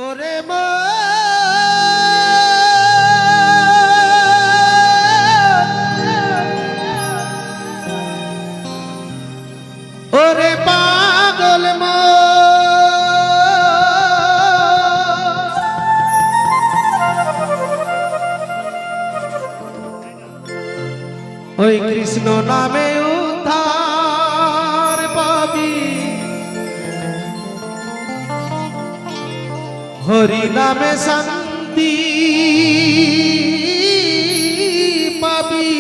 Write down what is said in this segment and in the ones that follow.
ওরে ওরে পাগল ওই কৃষ্ণ নামে উদ্ধার পাবি, হরি নামে শান্তি পাবি।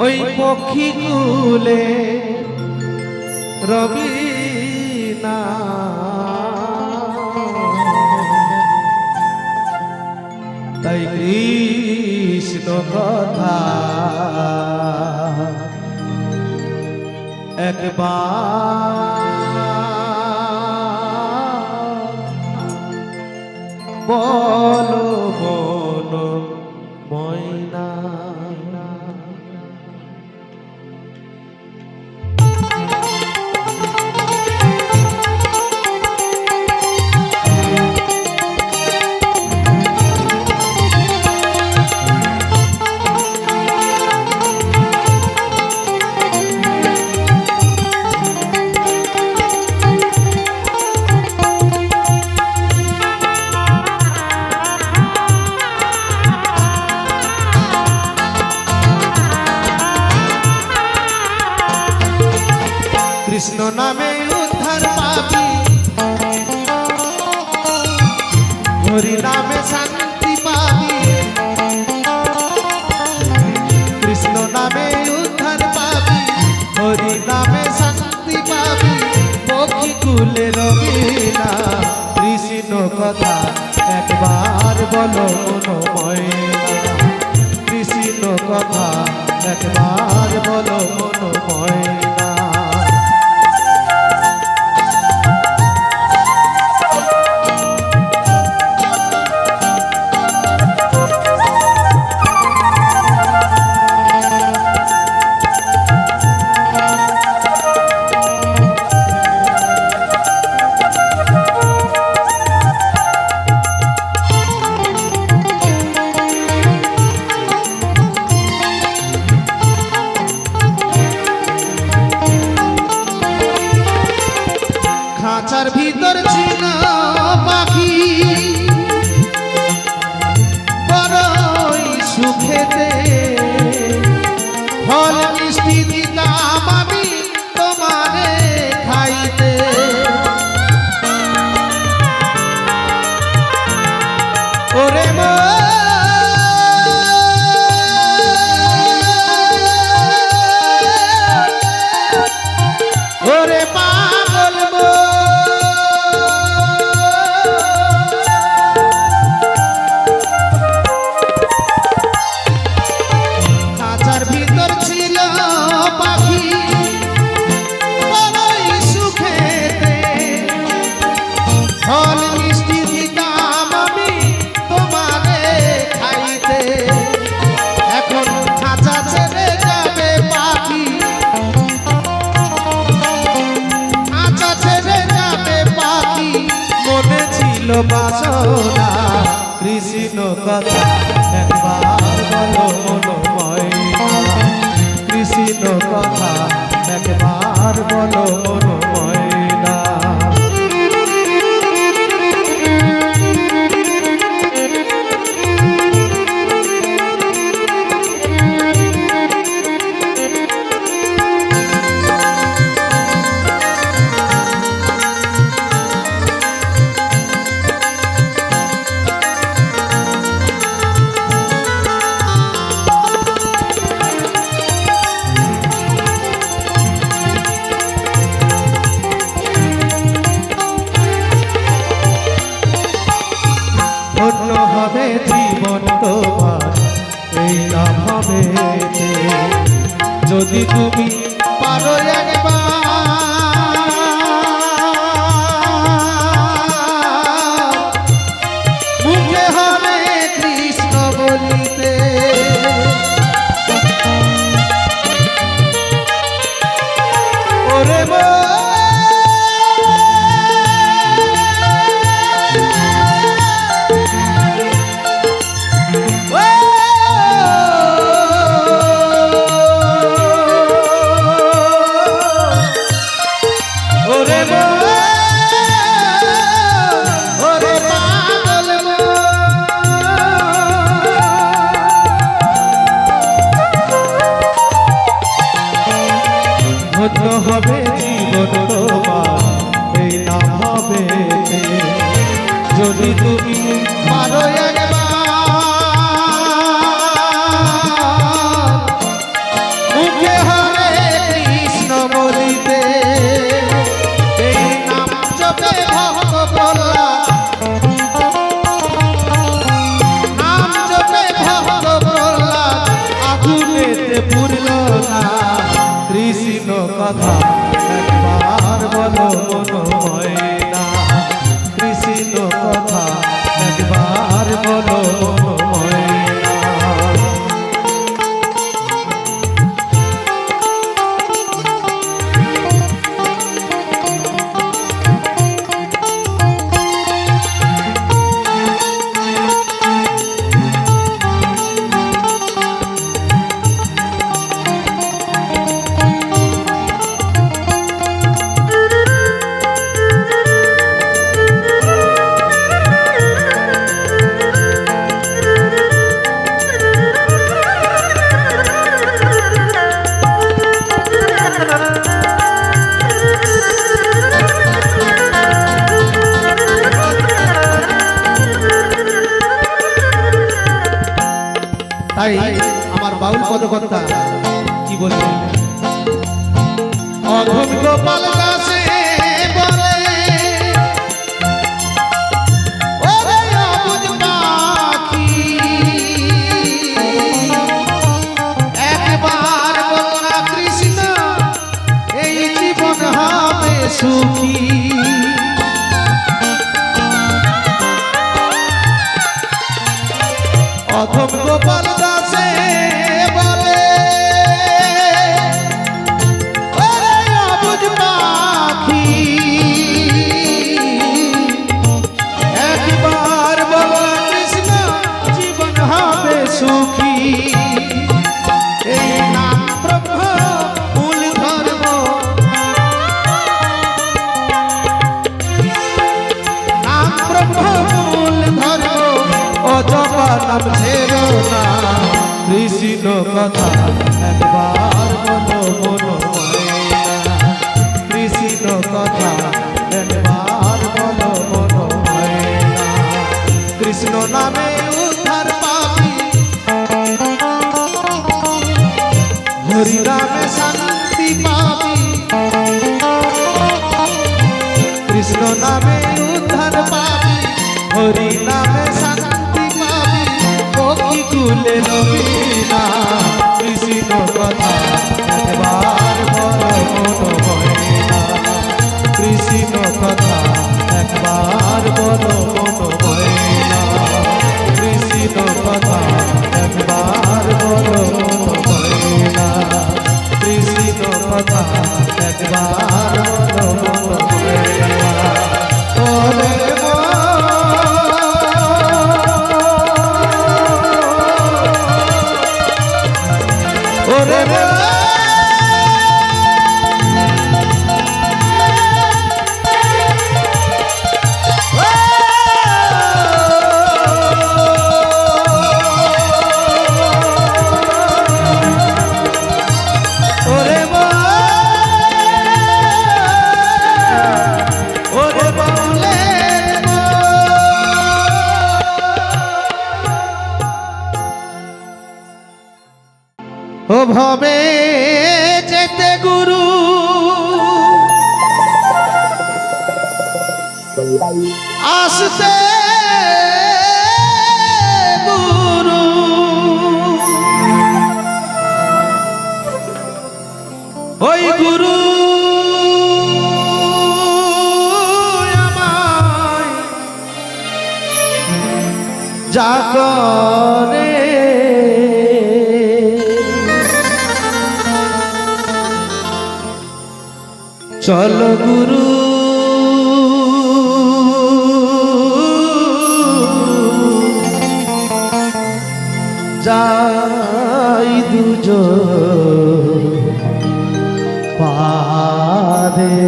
ওই পক্ষী কুলে রবি না, তাই কৃষ্ণ কথা একবার বলো মন ময়না। কৃষ্ণ নামে উদ্ধার পাবি, হরি নামে শান্তি পাবি। কৃষ্ণ নামে উদ্ধার পাবি, হরি নামে শান্তি পাবি। পক্ষী কুলে রবি না, কৃষ্ণ কথা একবার বলো মনোময়। কৃষ্ণ কথা একবার বলো মনোময়। খাঁচার ভিতর ছিল পাখি, বড়ই সুখেতে ফল মিষ্টি দিতাম আমি তোমারে খাইতে। ওরে ওরে পাগল খাঁচার ভিতর ছিল পাখি, বড়ই সুখেতে ফল মিষ্টি দিতাম আমি তোমারে খাইতে। এখন খাঁচা ছেড়ে যাবে পাখি, খাঁচা ছেড়ে যাবে পাখি, মনে ছিল বাসনা। কৃষ্ণ কথা একবার বলো মনোময়। কৃষ্ণ কথা একবার বলো মনোময়। ধন্য হবে জীবন তোমার এই নাম হবে, যদি তুমি পারো একবার মুখে হবে কৃষ্ণ বলিতে। ওরে ওরে মন, ওরে পাগল মন। ধন্য হবে জীবন তোমার এই নাম হবে যদি তুমি পারো মুখে হরে কৃষ্ণ বলিতে এই নাম জপে ভক্ত প্রহ্লাদ নাম জপে ভক্ত প্রহ্লাদ আগুনেতে পুরল না কৃষ্ণ কথা একবার বলো মনোময় না কৃষ্ণ কথা একবার বলো মনোময় না। তাই আমার বাউল পদকর্তা কি বলবেন অধম গোপাল দাসে বলে ওরে অবুঝ পাখি একবার বলনা কৃষ্ণ এই জীবন হবে সুখী অধম গোপাল দাসে বলে ওরে অবুঝ পাখি একবার বলনা কৃষ্ণ জীবন হবে সুখী এই নাম ব্রহ্ম মূল ধর্ম নাম ব্রহ্ম মূল ধর্ম অজপা নাম ছেড়ো না কৃষ্ণ কথা একবার বলো মনোময় না কৃষ্ণ কথা একবার বলো মনোময় না কৃষ্ণ নামে উদ্ধার পাবি হরি নামে শান্তি পাবি কৃষ্ণ নামে উদ্ধার পাবি হরি নামে শান্তি পাবি পক্ষী কুলে রবিনা কৃষ্ণ কথা একবার বলো মনোময় না কৃষ্ণ কথা একবার বলো মনোময় না কৃষ্ণ কথা একবার বলো মনোময় না কৃষ্ণ কথা একবার বলো মনোময় না ওরে ও ভবে যেতে গুরু আসতে গুরু ওই গুরু আমায় যা করে চলো গুরু যাই দুজন পারে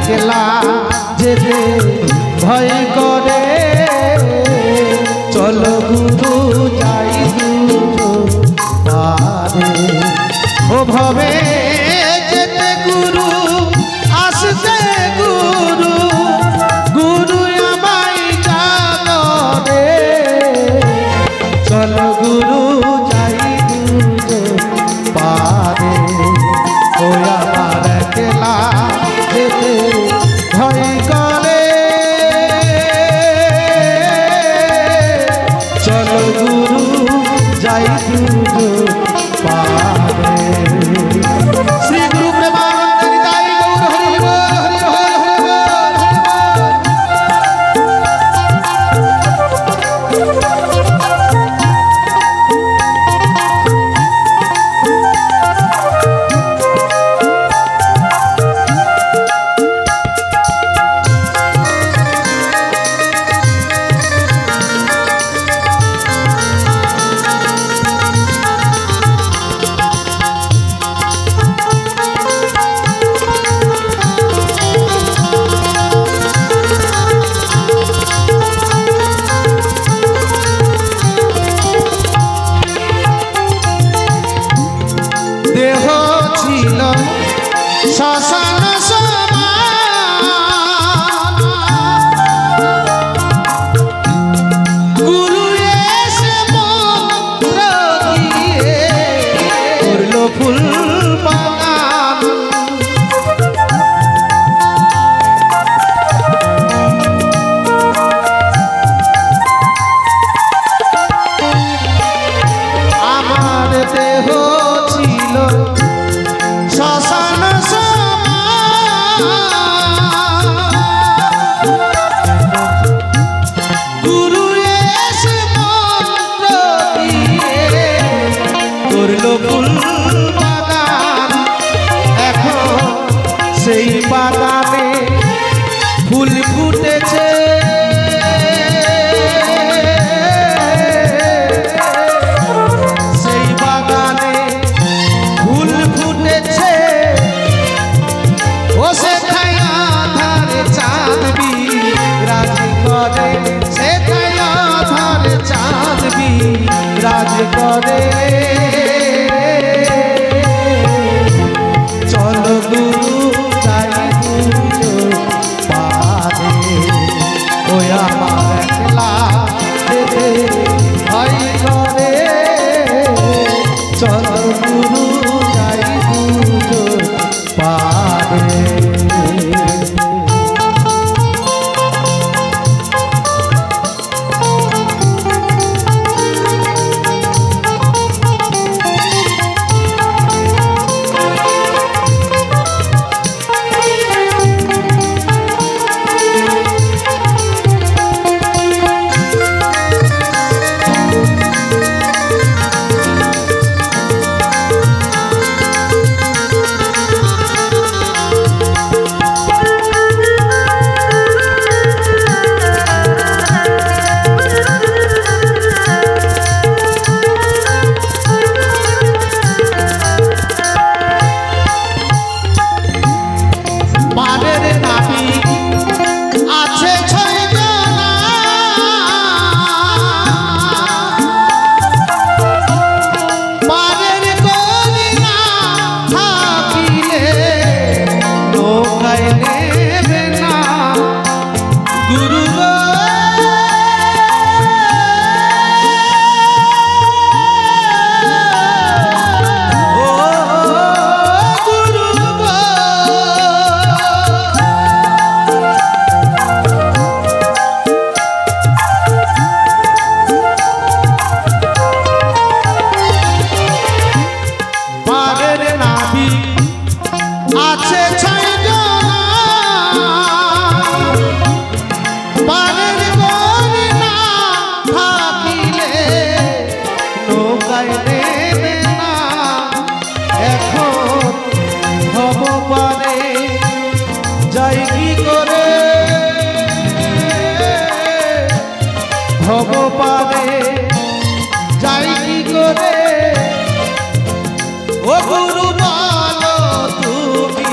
একলা যেতে ভয় করে চলো গুরু যাই দুজন পারে ও ভবে যেতে গুরু আসতে গুরু গুরু আমায় জাগরে চলো গুরু যাই দুজন পারে ও আমার একলা যেতে ভয় করে চলো গুরু যাই দুজন পারে শ্রী গুরু প্রেমানন্দ নিতাই গৌর হরি বল হরি বল হরি দেহ ছিল শ্মশান সমান গুরু এসে মন্ত্র দিয়ে করলো ফুল বাগান আমার দেহ ছিল শ্মশান সমান গুরু এসে মন্ত্র দিয়ে করলো ফুল বাগান এখন সেই বাগানে ফুল ফুটেছে সেই বাগানে ফুল ফুটেছে ও সে খায়া ধারে চাঁদবি রাজ করে সে খায়া ধারে চাঁদবি রাজ করে চলো গুরু যাই দুজন পারে ওই আমার একলা যেতে ভয় করে চলো গুরু যাই দুজন পারে পারের নাবি আছে ছয় জনা পারের করিনা থাকিলে নৌকায় নেবে না গুরু পারের নাবি আছে ছয় জনা পারের করিনা থাকিলে নৌকায় নেবে না এখন হব পারে যাই কি করে হব পারে যাই কি করে ও গুরু বলো তুমি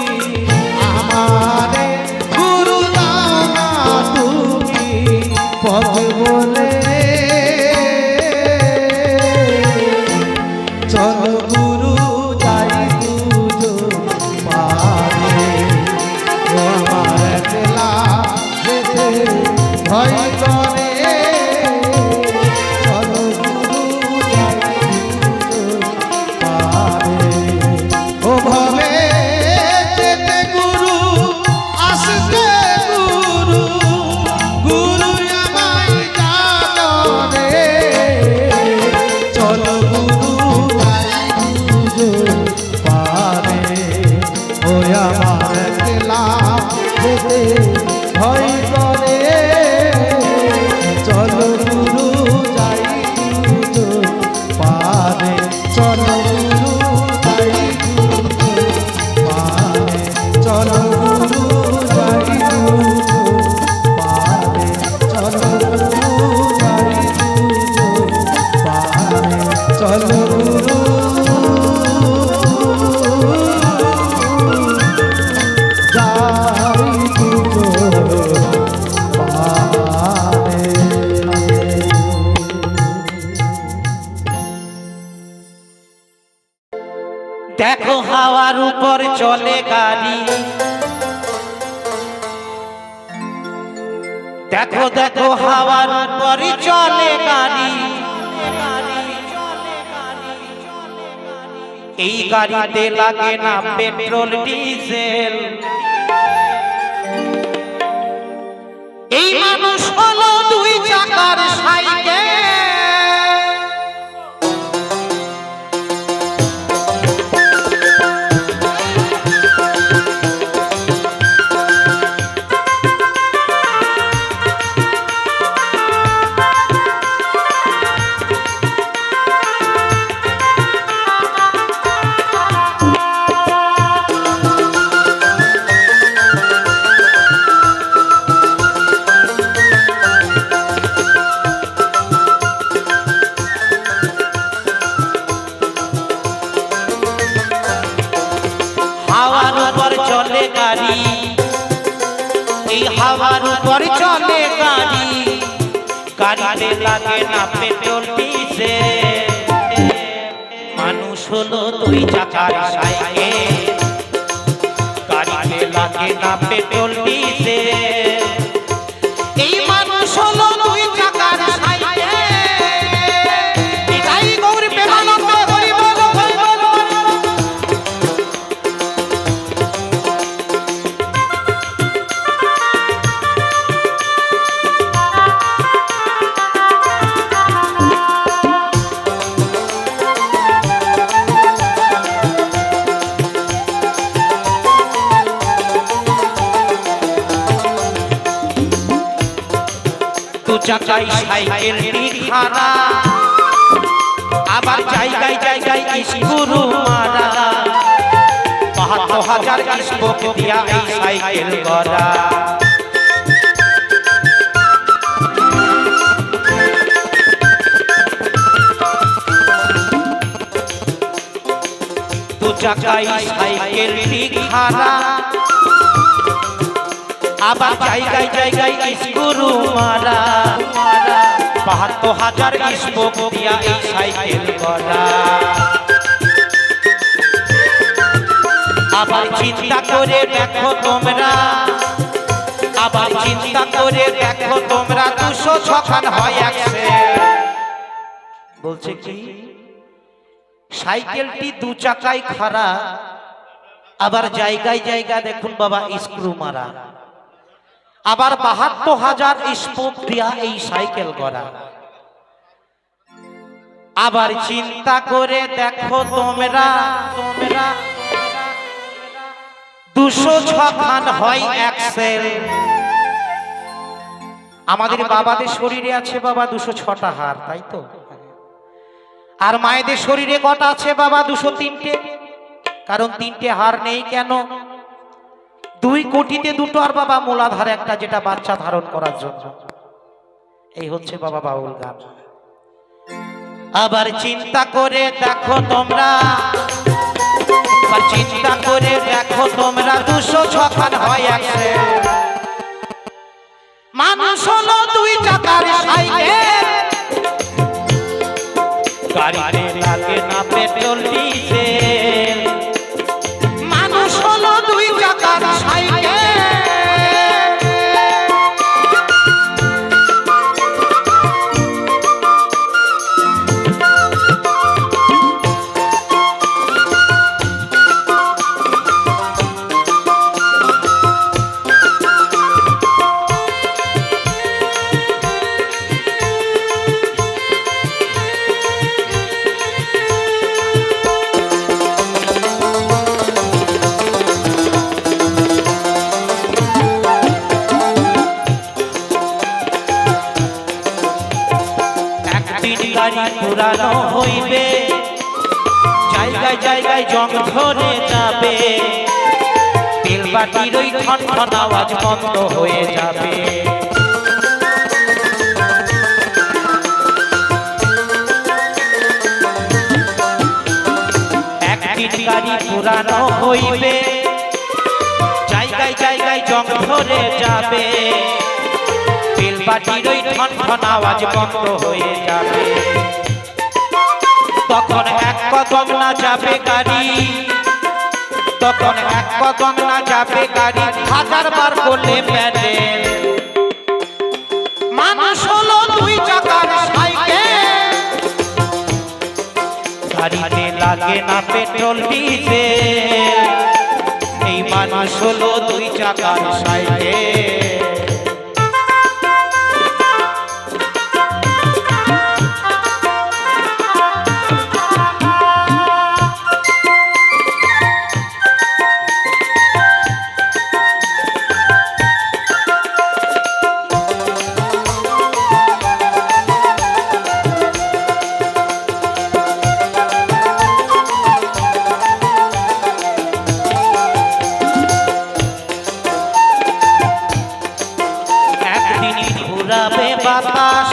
চলে গাড়ি, দেখো দেখো হাওয়ার উপরে চলে গাড়ি, এই গাড়িতে লাগে না পেট্রোল ডিজেল, এই মানুষ হলো দুই চাকার সাইকেল। হাওয়ার উপর চলে গাড়ি, এই হাওয়ার উপর চলে গাড়ি, গাড়িতে লাগে না পেট্রোল ডিজেল, মানুষ হলো দুই চাকার সাইকেল, গাড়িতে লাগে না পেট্রোল ডিজেল, এই মানুষ হলো দুই চাকার সাইকেল। এটাই গৌর প্রেমানন্দ হরি বল হরি বল। দু চাকায় সাইকেলটি খাড়া, আবার জায়গায় জায়গায় স্ক্রু মারা, ৭২,০০০ স্পোক দিয়া এই সাইকেল গড়া। দু চাকায় সাইকেলটি খাড়া, আবার জায়গায় জায়গায় স্ক্রু মারা, ৭২,০০০ স্পোক দিয়া এই সাইকেল গড়া। আবার চিন্তা করে দেখো তোমরা, আবার চিন্তা করে দেখো তোমরা, ২০০ খান হয় অ্যাক্সিডেন্ট। বলছে কি সাইকেলটি দু চাকায় খাড়া, আবার জায়গায় জায়গায় দেখুন বাবা স্ক্রু মারা, আবার ৭২,০০০ স্পোক দিয়া এই সাইকেল গড়া। আবার চিন্তা করে দেখো তোমরা, ২০৬ খান হয় অ্যাক্সেল। আমাদের বাবাদের শরীরে আছে বাবা ২০৬টা হাড়, তাই তো? আর মায়েদের শরীরে কটা আছে বাবা? ২০৩টে। কারণ ৩টে হাড় নেই কেন? ২ কোটিতে ২টো আর বাবা মূলাধার একটা, যেটা বাচ্চা ধারণ করার জন্য। এই হচ্ছে বাবা বাউল গান। আবার চিন্তা করে দেখো তোমরা, আবার চিন্তা করে দেখো তোমরা, ২০৬ খান হয় অ্যাক্সিডেন্ট। মানুষ হলো দুই চাকার সাইকেল, গাড়িতে লাগে না পেট্রোল ডিজেল, মানুষ হলো দুই চাকার সাইকেল। গাড়ি পুরানো হইবে, জায়গায় জায়গায় জং ধরে যাবে, তেল বাটির ওই ঠন ঠন আওয়াজ বন্ধ হয়ে যাবে। একদিন গাড়ি পুরানো হইবে, জায়গায় জায়গায় জং ধরে যাবে, তেল বাটির ওই ঠন ঠন আওয়াজ বন্ধ হয়ে যাবে। তখন এক কদম না যাবে গাড়ি, তখন এক কদম না যাবে গাড়ি, হাজার বার করলে প্যাডেল। মানুষ হলো দুই চাকার সাইকেল, গাড়িতে লাগে না পেট্রোল ডিজেল। এই মানুষ হলো দুই চাকার সাইকেল। ঘুরাবে বাতাস,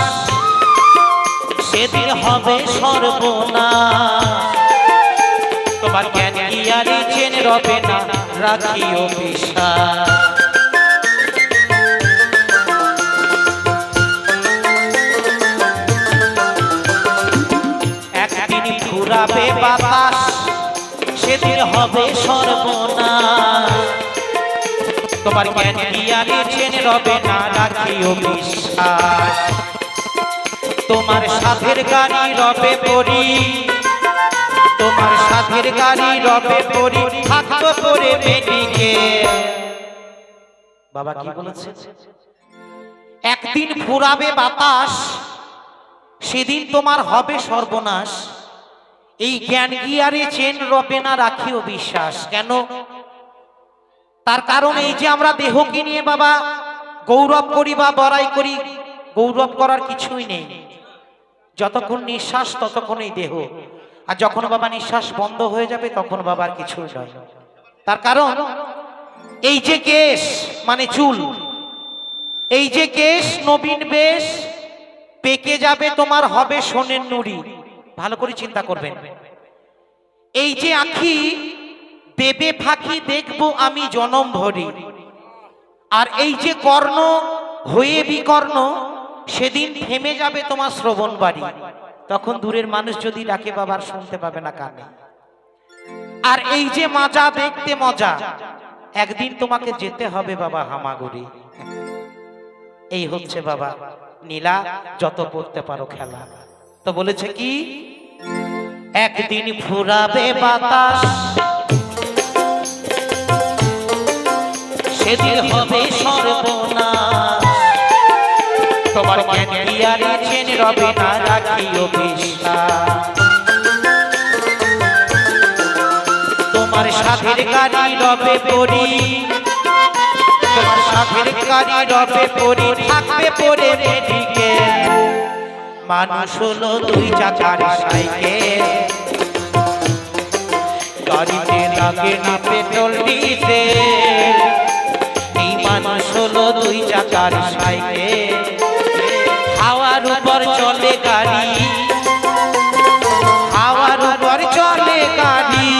সেদিন হবে সর্বনাশ। তোমার জ্ঞান কি আর চেন রবে না, রাখিও বিশ্বাস। একদিন ঘুরাবে বাতাস, সেদিন হবে সর্বনাশ। তোমার জ্ঞান কি আর চেন রবে না, রাখিও বিশ্বাস। তোমার সাথের গাড়ি রবে পরি, তোমার সাথের গাড়ি রবে পরি, থাকতো পরে বেটিকে। বাবা কি বলেছে? একদিন ফুরাবে বাতাস, সেদিন তোমার হবে সর্বনাশ। এই জ্ঞান গিয়ারে চেন রবে না, রাখিও বিশ্বাস। কেন? তার কারণ এই যে আমরা দেহকে নিয়ে বাবা গৌরব করি বা বড়াই করি, গৌরব করার কিছুই নেই। যতক্ষণ নিঃশ্বাস ততক্ষণই দেহ, আর যখন বাবা নিঃশ্বাস বন্ধ হয়ে যাবে তখন বাবার কিছুই নয়। তার কারণ এই যে কেশ মানে চুল, এই যে কেশ নবীন বেশ, পেকে যাবে তোমার হবে সোনের নুড়ি। ভালো করে চিন্তা করবেন। এই যে আঁখি দেবে ফাঁকি দেখবো আমি জনম ভরি, আর এই যে কর্ণ হয়ে বিকর্ণ, সেদিন থেমে যাবে তোমার শ্রবণ বাড়ি। তখন দূরের মানুষ যদি ডাকে বাবার শুনতে পাবে না কানে। আর এই যে মাজা দেখতে মজা, একদিন তোমাকে যেতে হবে বাবা হামাগুড়ি। এই হচ্ছে বাবা নীলা, যত পড়তে পারো খেলা। তো বলেছে কি? একদিন ফুরাবে বাতাস, সেদিন হবে সর্বনাশ। তোমার জ্ঞান কি আর চেন রবে না, রাখিও বিশ্বাস। তোমার সাথের গাড়ি রবে পরি, তোমার সাথের গাড়ি রবে পরি, থাকবে পরে মেডিকেল। মানুষ হলো দুই চাকার সাইকেল, গাড়িতে লাগে না পেট্রোল ডিজেল। এই মানুষ হলো দুই চাকার সাইকেল, হাওয়ার উপর চলে গাড়ি, হাওয়ার উপর চলে গাড়ি,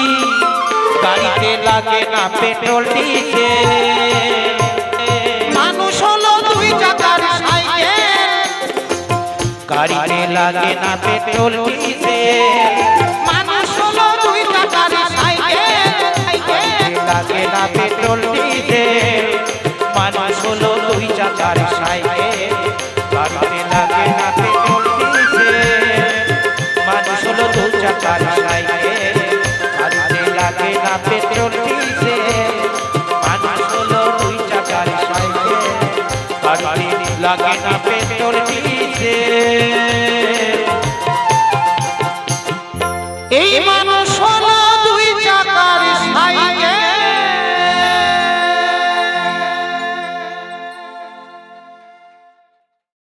গাড়িতে লাগে না পেট্রোল ডিজেল। মানুষ হলো দুই চাকার সাইকেল, গাড়িতে লাগে না পেট্রোল ডিজেল। মানুষ হলো দুই চাকার সাইকেল, গাড়িতে লাগে না পেট্রোল ডিজেল। মানুষ হলো দুই চাকার সাইকেল, গাড়িতে লাগে না পেট্রোল ডিজেল। মানুষ হলো দুই চাকার সাইকেল, গাড়িতে লাগে না পেট্রোল ডিজেল। মানুষ হলো দুই চাকার সাইকেল, গাড়িতে লাগে না